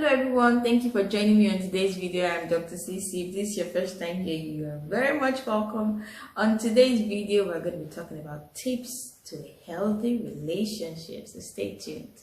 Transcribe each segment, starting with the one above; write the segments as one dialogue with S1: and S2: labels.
S1: Hello everyone, thank you for joining me on today's video. I'm Dr. CC. If this is your first time here, you are very much welcome. On today's video, we're going to be talking about tips to healthy relationships, so stay tuned.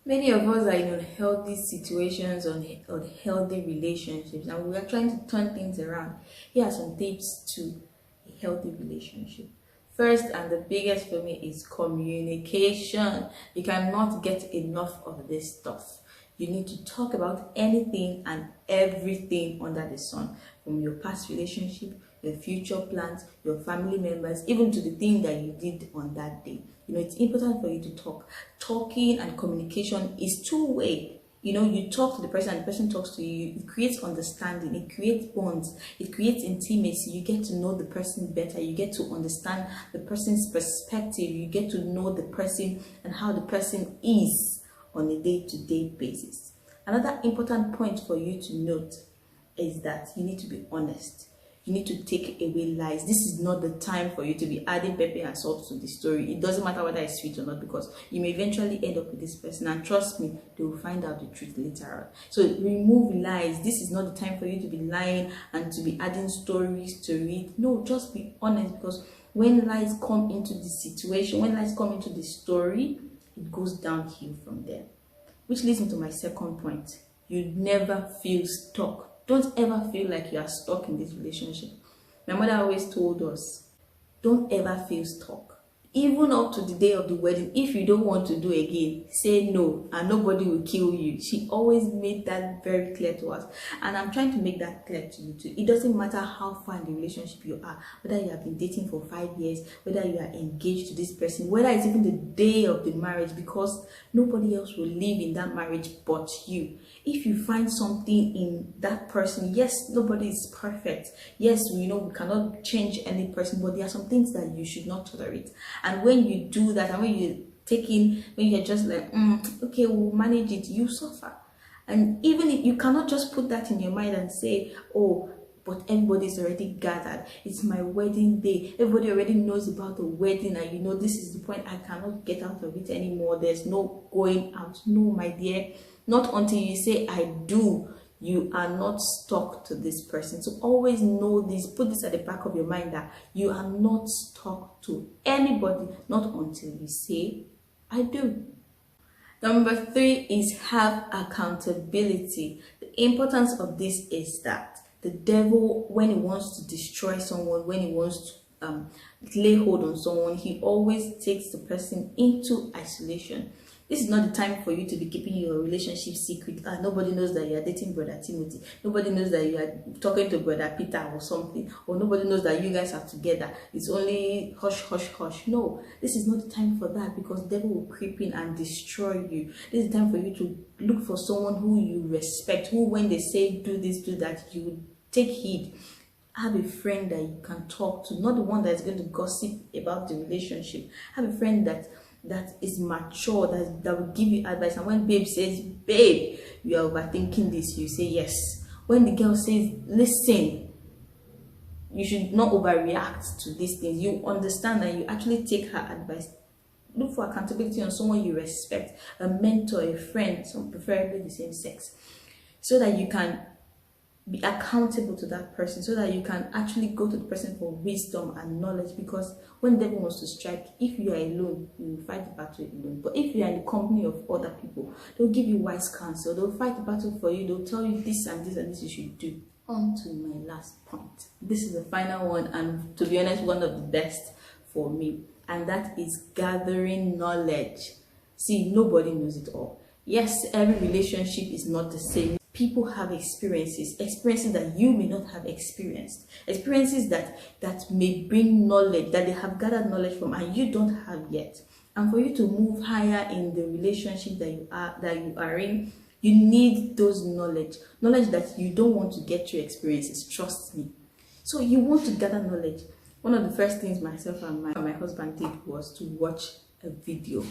S1: Many of us are in unhealthy situations, unhealthy relationships, and we are trying to turn things around. Here are some tips to a healthy relationship. First, and the biggest for me, is communication. You cannot get enough of this stuff. You need to talk about anything and everything under the sun, from your past relationship, your future plans, your family members, even to the thing that you did on that day. It's important for you to talk. Talking and communication is two-way. You talk to the person and the person talks to you. It creates understanding, it creates bonds, it creates intimacy. You get to know the person better, you get to understand the person's perspective, you get to know the person and how the person is on a day-to-day basis. Another important point for you to note is that you need to be honest. You need to take away lies. This is not the time for you to be adding pepper and salt to the story. It doesn't matter whether it's sweet or not, because you may eventually end up with this person, and trust me, they will find out the truth later on. So remove lies. This is not the time for you to be lying and to be adding stories to it. No, just be honest, because when lies come into the situation, when lies come into the story, it goes downhill from there. Which leads me to my second point. You never feel stuck. Don't ever feel like you are stuck in this relationship. My mother always told us, don't ever feel stuck. Even up to the day of the wedding, if you don't want to do again, say no and nobody will kill you. She always made that very clear to us. And I'm trying to make that clear to you too. It doesn't matter how far in the relationship you are, whether you have been dating for 5 years, whether you are engaged to this person, whether it's even the day of the marriage, because nobody else will live in that marriage but you. If you find something in that person, yes, nobody is perfect. Yes, we cannot change any person, but there are some things that you should not tolerate. And when you do that, and when you're just like, okay, we'll manage it, you suffer. And even if you cannot just put that in your mind and say, oh, but everybody's already gathered, it's my wedding day, everybody already knows about the wedding, and this is the point, I cannot get out of it anymore, there's no going out. No, my dear, not until you say I do, you are not stuck to this person. So always know this, put this at the back of your mind, that you are not stuck to anybody, not until you say I do. Number 3 is have accountability. The importance of this is that the devil, when he wants to destroy someone, when he wants to lay hold on someone, he always takes the person into isolation. This is not the time for you to be keeping your relationship secret. Nobody knows that you are dating Brother Timothy. Nobody knows that you are talking to Brother Peter or something. Or nobody knows that you guys are together. It's only hush, hush, hush. No, this is not the time for that, because the devil will creep in and destroy you. This is the time for you to look for someone who you respect, who when they say do this, do that, you would take heed. Have a friend that you can talk to, not the one that is going to gossip about the relationship. Have a friend that is mature, that will give you advice. And when babe says, babe, you are overthinking this, you say yes. When the girl says, listen, you should not overreact to these things, you understand and you actually take her advice. Look for accountability on someone you respect, a mentor, a friend, some preferably the same sex, so that you can be accountable to that person, so that you can actually go to the person for wisdom and knowledge. Because when the devil wants to strike, if you are alone, you will fight the battle alone. But if you are in the company of other people, they'll give you wise counsel, they'll fight the battle for you, they'll tell you this and this and this you should do. On to my last point. This is the final one, and to be honest, one of the best for me, and that is gathering knowledge. See, nobody knows it all. Yes, every relationship is not the same. People have experiences that you may not have experienced, experiences that may bring knowledge, that they have gathered knowledge from and you don't have yet. And for you to move higher in the relationship that you are in, you need those knowledge that you don't want to get your experiences, trust me. So you want to gather knowledge. One of the first things myself and my husband did was to watch a video.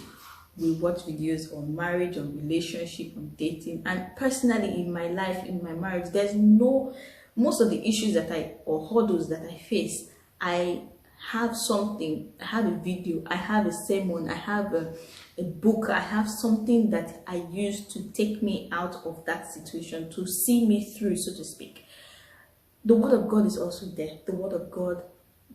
S1: We watch videos on marriage, on relationship, on dating. And personally, in my life, in my marriage, most of the issues or hurdles that I face, I have something, I have a video, I have a sermon, I have a book, I have something that I use to take me out of that situation, to see me through, so to speak. The word of God is also there. The word of God,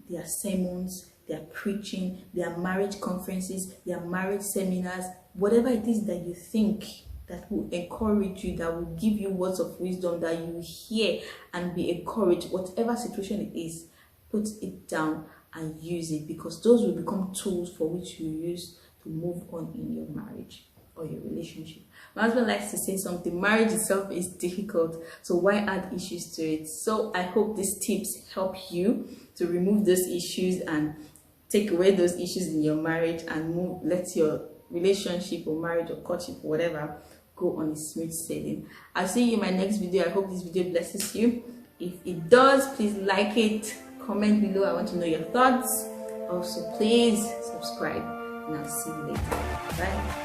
S1: their sermons, their preaching, their marriage conferences, their marriage seminars, whatever it is that you think that will encourage you, that will give you words of wisdom, that you hear and be encouraged, whatever situation it is, put it down and use it, because those will become tools for which you use to move on in your marriage or your relationship. My husband likes to say something: marriage itself is difficult, so why add issues to it? So I hope these tips help you to remove those issues and take away those issues in your marriage and let your relationship or marriage or courtship or whatever go on a smooth sailing. I'll see you in my next video. I hope this video blesses you. If it does, please like it, comment below. I want to know your thoughts. Also, please subscribe, and I'll see you later. Bye.